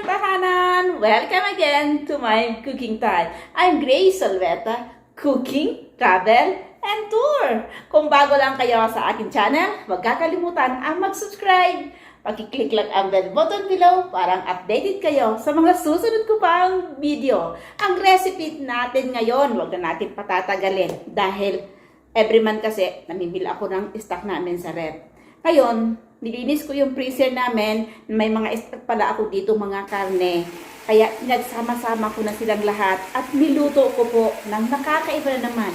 ng tahanan! Welcome again to my cooking time. I'm Grace Solveta, Cooking, Travel, and Tour. Kung bago lang kayo sa aking channel, huwag kakalimutan ang mag-subscribe. Pag-click lang ang bell button below para updated kayo sa mga susunod ko pang video. Ang recipe natin ngayon, huwag na natin patatagalin dahil every month kasi namimili ako ng stock namin sa rep. Ngayon, nilinis ko yung freezer namin. May mga stock pala ako dito mga karne. Kaya pinagsama-sama ko na silang lahat at niluto ko po ng nakakaiba na naman.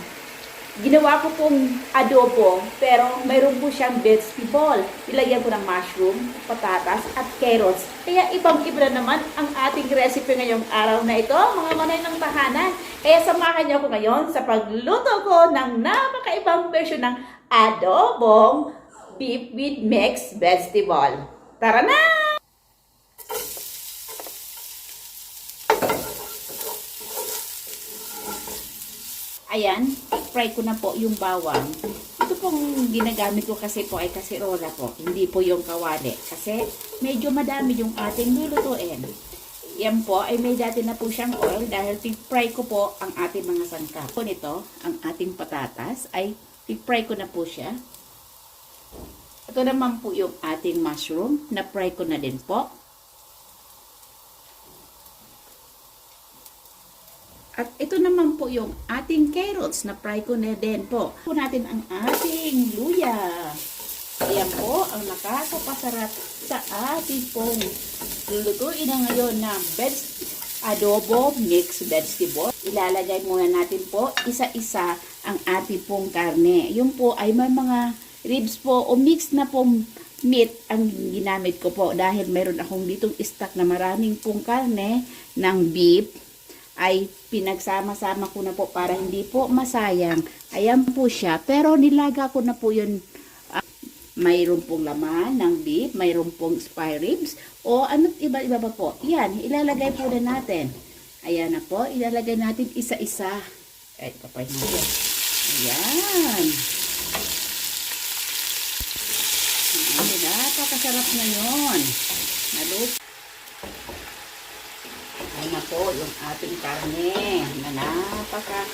Ginawa ko pong adobo pero mayroon po siyang vegetable. Ilagyan ko ng mushroom, patatas at carrots. Kaya ibang-iba na naman ang ating recipe ngayong araw na ito, mga manay ng tahanan. Kaya samahan niyo ako ngayon sa pagluto ko ng napakaibang version ng adobong beef with mixed vegetable. Tara na! Ayan, fry ko na po yung bawang. Ito pong ginagamit ko kasi po ay kasirola po, hindi po yung kawali. Kasi medyo madami yung ating lulutuin. Yan po ay may dati na po siyang oil dahil fry ko po ang ating mga sangkap. Po nito, ang ating patatas ay fry ko na po siya. Ito naman po yung ating mushroom na fry ko na din po. At ito naman po yung ating carrots na fry ko na din po. Po natin ang ating luya. Ayan po ang nakakapasarap sa ating pong lulutuin na ngayon na adobo mixed vegetable. Ilalagay muna natin po isa-isa ang ating pong karne. Yung po ay may mga ribs po o mixed na pong meat ang ginamit ko po dahil mayroon akong ditong stock na maraming pong karne ng beef ay pinagsama-sama ko na po para hindi po masayang. Ayan po siya. Pero nilaga ko na po yun. Mayroon pong laman ng beef, mayroon pong spare ribs, o ano't iba-iba pa po. Yan, ilalagay po na natin. Ayan na po, ilalagay natin isa-isa. Ay, kapay natin. Ayan. Napakasarap na yun. Naluto. Ayan na po yung ating karne na napaka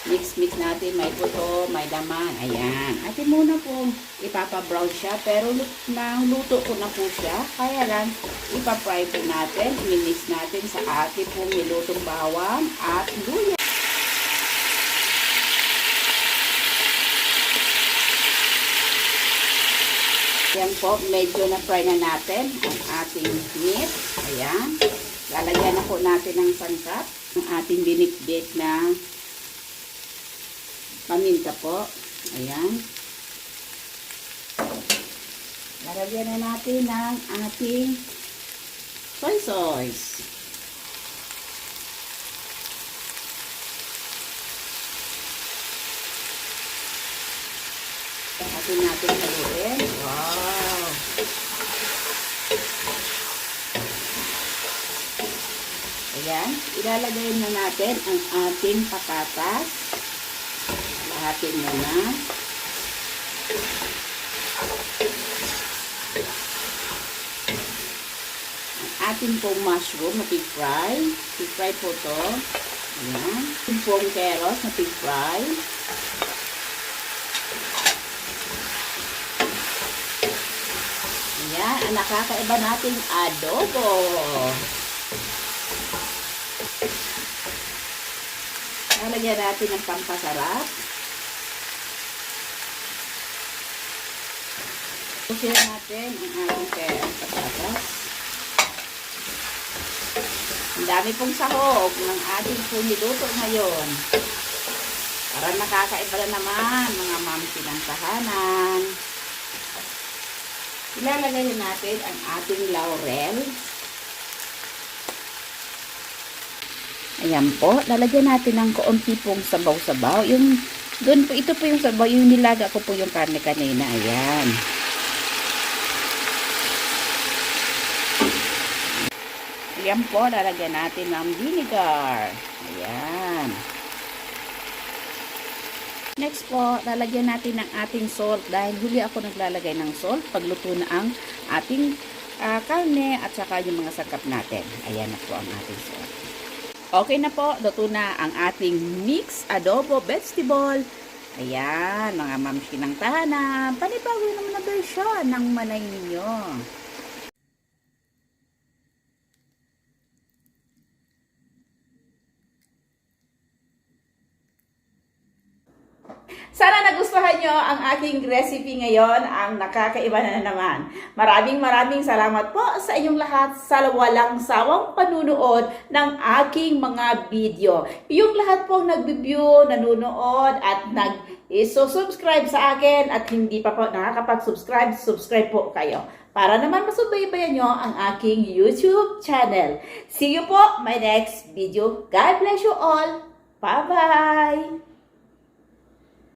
mix natin. May puto, may laman. Ayan. Atin muna po ipapa-brown siya pero luto ko na po siya. Kaya lang ipapry po natin. I-mix natin sa ating pong nilutong bawang at luya. Ayan po, medyo na-fry na natin ang ating meat. Ayan. Lalagyan na po natin ng sangkap. Ang ating binikbit na paminta po. Ayan. Lalagyan na natin ng ating soy sauce. Atin natin haluin. Wow! Ayan. Ilalagay na natin ang ating patatas. Lahatin mo na. Ang ating pong mushroom na pig-fry. Pig-fry po to. Ayan. Ating pong carrots na pig-fry. Ayan, ang nakakaiba nating adobo. Lalagyan natin ng pampasarap. Pusin natin ang ating patatas. Ang dami pong sahog ng ating niluto ngayon. Para nakakaiba na naman mga mamsi ng tahanan. Ilalagay natin ang ating laurel. Ayan po, lalagyan natin ng kaunti pong sabaw-sabaw. Yung doon po, ito po yung sabaw, yung nilaga ko po yung karne kanina. Ayan. Ayan po, lalagyan natin ng vinegar. Ayan. Next po, lalagyan natin ng ating salt dahil huli ako naglalagay ng salt pagluto na ang ating karne at saka yung mga sakap natin. Ayan na po ang ating sauce. Okay na po, luto na ang ating mixed adobo vegetable. Ayan, mga mamshi ng tahanan, panibago naman na version ng manay ninyo. Sana nagustuhan nyo ang aking recipe ngayon, ang nakakaiba na naman. Maraming salamat po sa inyong lahat sa walang sawang panunood ng aking mga video. Yung lahat pong nag-view, nanonood at nag-subscribe sa akin at hindi pa po nakakapag-subscribe, subscribe po kayo. Para naman masubaybayan nyo ang aking YouTube channel. See you po my next video. God bless you all. Bye-bye!